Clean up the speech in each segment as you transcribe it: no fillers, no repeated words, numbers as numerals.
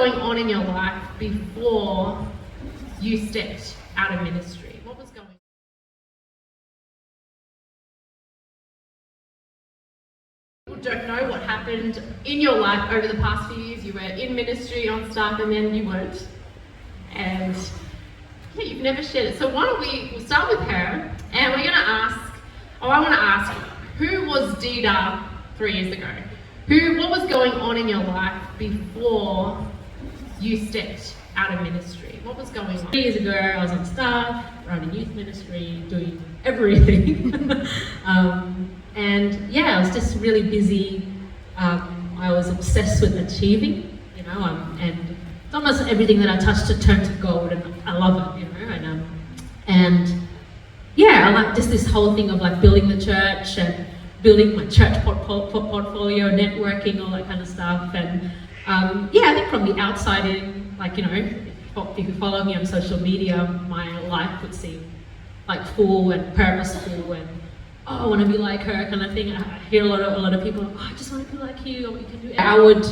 going on in your life before you stepped out of ministry? What was going on? People don't know what happened in your life over the past few years. You were in ministry, on staff, and then you weren't. And yeah, you've never shared it. So why don't we'll start with her, and we're going to ask, I want to ask, who was Dita 3 years ago? What was going on in your life before you stepped out of ministry? What was going on? 3 years ago, I was on staff, running youth ministry, doing everything. And yeah, I was just really busy. I was obsessed with achieving, and it's almost everything that I touched to turn to gold, and I love it, and yeah, I like just this whole thing of like building the church and building my church portfolio, networking, all that kind of stuff. And yeah, I think from the outside in, like, if you follow me on social media, my life would seem like full and purposeful and, oh, I want to be like her kind of thing. I hear a lot of people, oh, I just want to be like you, or what you can do. I would,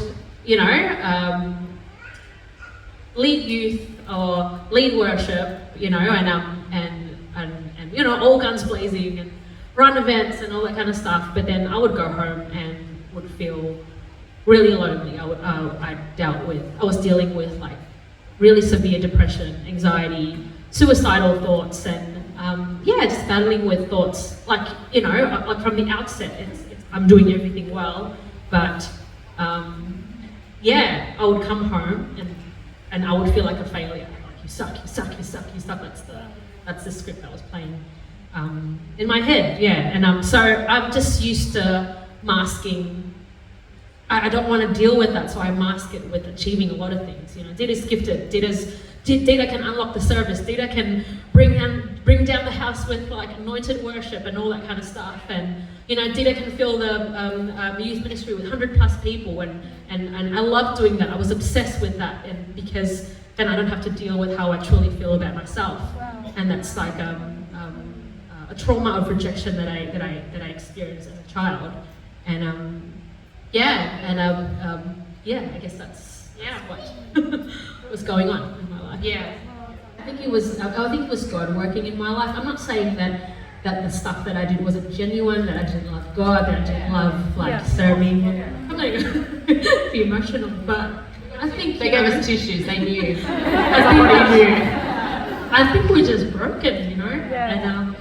lead youth or lead worship, and all guns blazing and run events and all that kind of stuff. But then I would go home and would feel really lonely. I was dealing with like really severe depression, anxiety, suicidal thoughts, and just battling with thoughts like from the outset, I'm doing everything well, but I would come home and I would feel like a failure. Like, you suck. That's the script that was playing in my head. And so I'm just used to masking. I don't want to deal with that, so I mask it with achieving a lot of things. Dita's gifted. Dita can unlock the service. Dita can bring down the house with like anointed worship and all that kind of stuff. And Dita can fill the youth ministry with 100+ people. And I love doing that. I was obsessed with that, and because then I don't have to deal with how I truly feel about myself. Wow. And that's like a trauma of rejection that I experienced as a child. And I guess that's what was going on in my life. Yeah. I think it was God working in my life. I'm not saying that the stuff that I did wasn't genuine, that I didn't love God, that I didn't love serving. I'm like be emotional, but I think they gave us tissues. They knew. I think we're just broken, And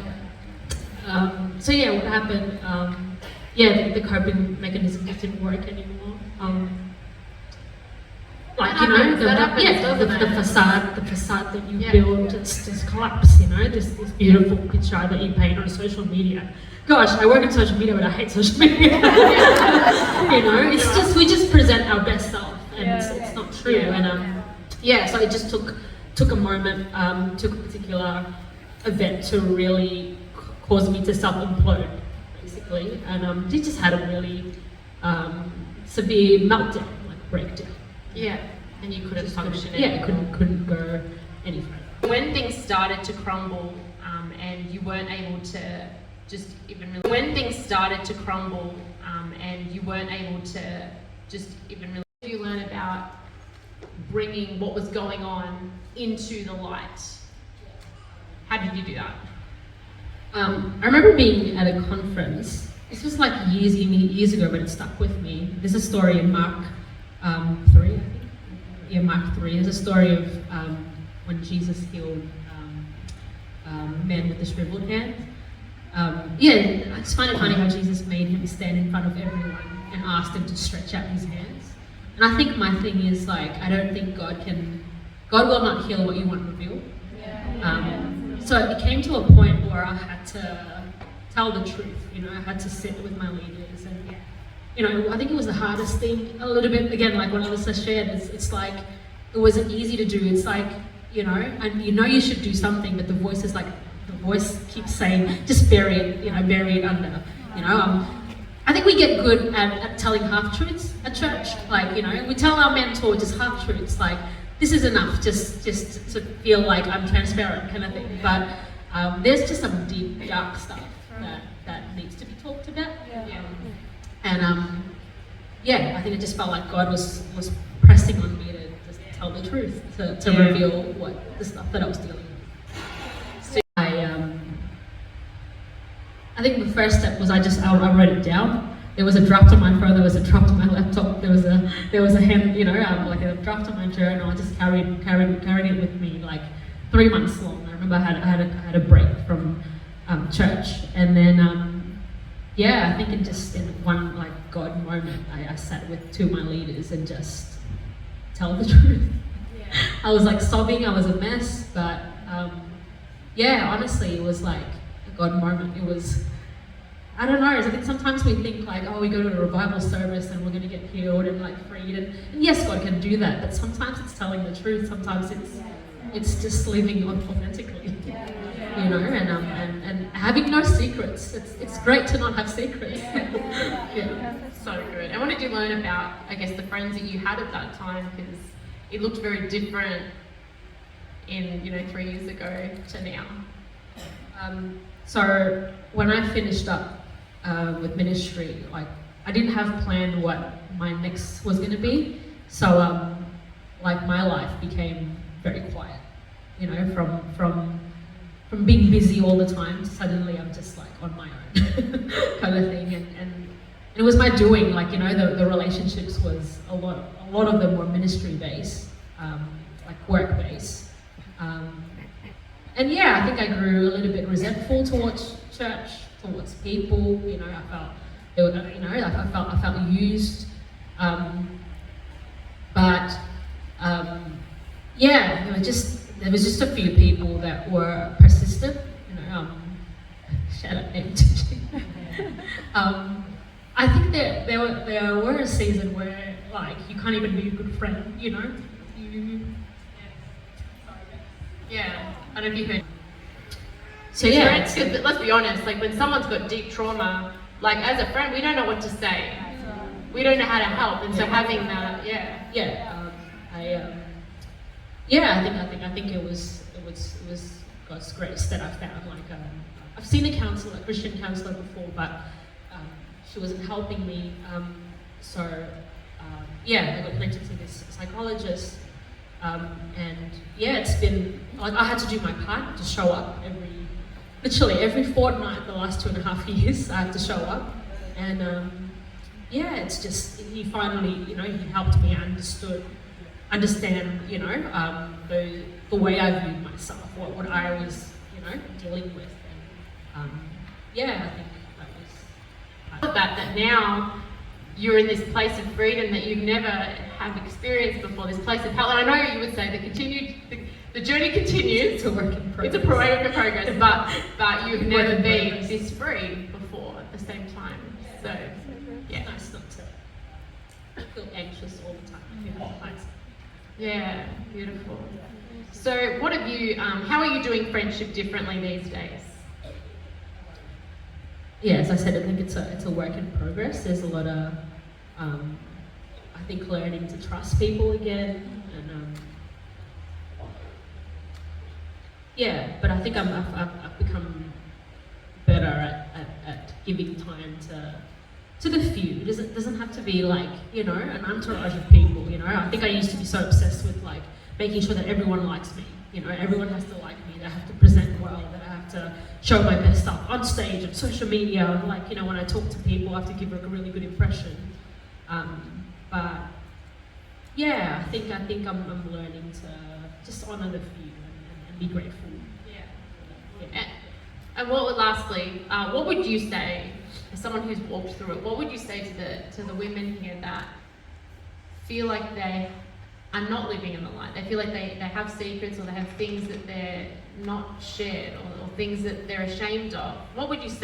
so what happened? The coping mechanism just didn't work anymore. The facade that you build just collapse. This beautiful picture that you paint on social media. Gosh, I work in social media, but I hate social media. It's just we just present our best self, and it's not true. And so it just took a moment, took a particular event to really cause me to self-implode, basically. And it just had a really severe meltdown, like breakdown. Yeah, and you couldn't function anymore. Yeah, couldn't go any further. When things started to crumble, and you weren't able to just even really. When things started to crumble, and you weren't able to just even really. You learn about bringing what was going on into the light. How did you do that? I remember being at a conference. This was like years ago, but it stuck with me. There's a story in Mark 3, I think. Yeah, Mark 3. There's a story of when Jesus healed men with the shriveled hand. I just find it funny how Jesus made him stand in front of everyone and asked him to stretch out his hands. And I think my thing is like, I don't think God will not heal what you want revealed. So it came to a point where I had to tell the truth. I had to sit with my leaders, and I think it was the hardest thing. A little bit again, like what Alyssa shared, it's like it wasn't easy to do. It's like and you should do something, but the voice keeps saying just bury it under. I think we get good at telling half-truths at church. Like, we tell our mentor just half-truths, like, this is enough, just to feel like I'm transparent kind of thing. But there's just some deep, dark stuff that needs to be talked about. And I think it just felt like God was pressing on me to just the truth, to Yeah. reveal what the stuff that I was dealing with. So I think the first step was I wrote it down. There was a draft on my phone, there was a draft on my laptop, there was a hand, like a draft on my journal. I just carried it with me like 3 months long. I remember I had a break from church, and then I think in one like God moment, I sat with 2 of my leaders and just tell the truth. Yeah. I was like sobbing, I was a mess, but honestly, it was like a God moment. It was, I don't know, I think sometimes we think like, oh, we go to a revival service and we're going to get healed and like freed, and yes, God can do that, but sometimes it's telling the truth, sometimes it's just living authentically, and having no secrets. It's great to not have secrets. Yeah. So good. And what did you learn about, I guess, the friends that you had at that time? Because it looked very different in 3 years ago to now. So when I finished up with ministry, like I didn't have planned what my next was going to be. So like my life became very quiet, from being busy all the time. Suddenly I'm just like on my own kind of thing, and it was my doing. Like the relationships was a lot of them were ministry based, like work based. And I think I grew a little bit resentful towards church, towards people. I felt they were, I felt used. But there was just a few people that were persistent. Shout out name teaching. I think there were a season where like you can't even be a good friend. Yeah, I don't know if you heard. So Because let's be honest, like when someone's got deep trauma, like as a friend, we don't know what to say. We don't know how to help, and so having that, I think it was God's grace that I found. Like I've seen a Christian counselor before, but she wasn't helping me. I got connected to this psychologist. It's been like I had to do my part to show up literally every fortnight the last 2.5 years. I have to show up, and it's just he finally he helped me understand the way I viewed myself, what I was dealing with, and I think that was that now you're in this place of freedom that you've never have experienced before, this place of health. And I know you would say the journey continues. It's a work in progress. It's a work in progress, but you've never been this free before at the same time. So it's nice not to feel anxious all the time. Yeah, beautiful. So what have you, how are you doing friendship differently these days? Yeah, as I said, I think it's a work in progress. There's a lot of, I think, learning to trust people again, and but I think I've become better at giving time to the few. It doesn't have to be like an entourage of people. I think I used to be so obsessed with like making sure that everyone likes me. Everyone has to like me. That I have to present well. That I have to show my best stuff on stage, on social media. And like when I talk to people, I have to give a really good impression. But I think I'm learning to just honor the few and be grateful. Yeah. And lastly, what would you say, as someone who's walked through it, what would you say to the women here that feel like they are not living in the light? They feel like they have secrets, or they have things that they're not shared, or things that they're ashamed of. What would you say?